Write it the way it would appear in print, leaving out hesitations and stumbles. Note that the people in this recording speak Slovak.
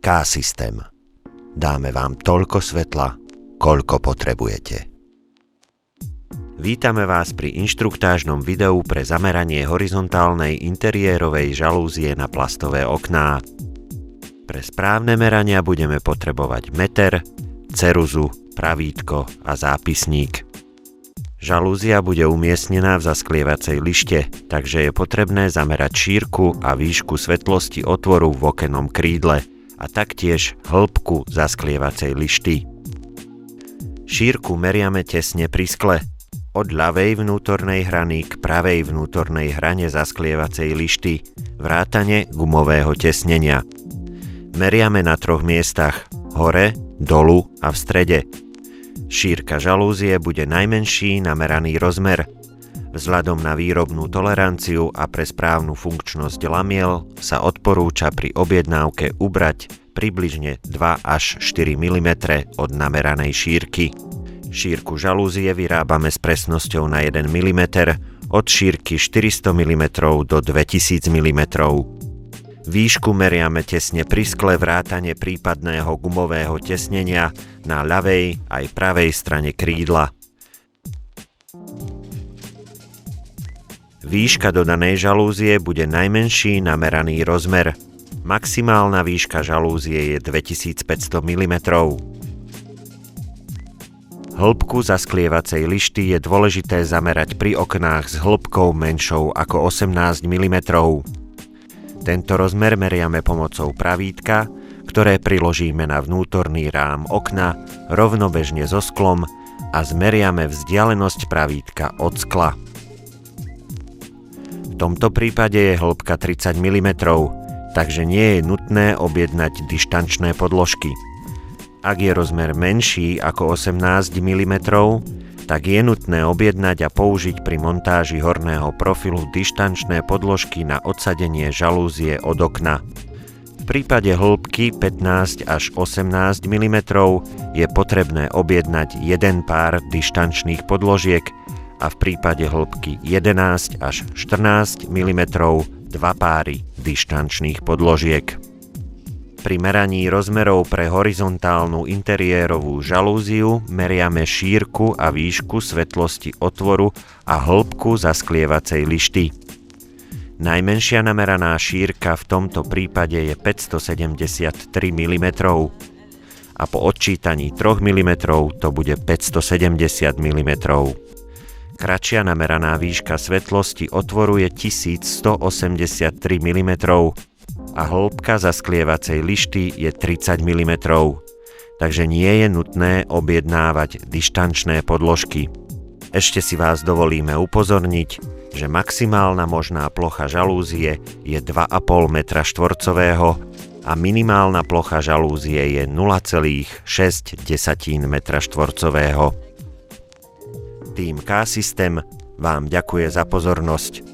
K-systém. Dáme vám toľko svetla, koľko potrebujete. Vítame vás pri inštruktážnom videu pre zameranie horizontálnej interiérovej žalúzie na plastové okná. Pre správne merania budeme potrebovať meter, ceruzu, pravítko a zápisník. Žalúzia bude umiestnená v zasklievacej lište, takže je potrebné zamerať šírku a výšku svetlosti otvoru v okennom krídle a taktiež hĺbku zasklievacej lišty. Šírku meriame tesne pri skle, od ľavej vnútornej hrany k pravej vnútornej hrane zasklievacej lišty, vrátane gumového tesnenia. Meriame na 3 miestach, hore, dolu a v strede. Šírka žalúzie bude najmenší nameraný rozmer. Vzhľadom na výrobnú toleranciu a pre správnu funkčnosť lamiel sa odporúča pri objednávke ubrať približne 2 až 4 mm od nameranej šírky. Šírku žalúzie vyrábame s presnosťou na 1 mm od šírky 400 mm do 2000 mm. Výšku meriame tesne pri skle vrátane prípadného gumového tesnenia na ľavej aj pravej strane krídla. Výška dodanej žalúzie bude najmenší nameraný rozmer. Maximálna výška žalúzie je 2500 mm. Hĺbku zasklievacej lišty je dôležité zamerať pri oknách s hĺbkou menšou ako 18 mm. Tento rozmer meriame pomocou pravítka, ktoré priložíme na vnútorný rám okna rovnobežne so sklom a zmeriame vzdialenosť pravítka od skla. V tomto prípade je hĺbka 30 mm, takže nie je nutné objednať dištančné podložky. Ak je rozmer menší ako 18 mm, tak je nutné objednať a použiť pri montáži horného profilu dištančné podložky na odsadenie žalúzie od okna. V prípade hĺbky 15 až 18 mm je potrebné objednať 1 pár dištančných podložiek a v prípade hĺbky 11 až 14 mm 2 páry dištančných podložiek. Pri meraní rozmerov pre horizontálnu interiérovú žalúziu meriame šírku a výšku svetlosti otvoru a hĺbku zasklievacej lišty. Najmenšia nameraná šírka v tomto prípade je 573 mm a po odčítaní 3 mm to bude 570 mm. Kratšia nameraná výška svetlosti otvoru je 1183 mm a hĺbka zasklievacej lišty je 30 mm, takže nie je nutné objednávať dištančné podložky. Ešte si vás dovolíme upozorniť, že maximálna možná plocha žalúzie je 2,5 m2 a minimálna plocha žalúzie je 0,6 m2. Tým K-systém vám ďakuje za pozornosť.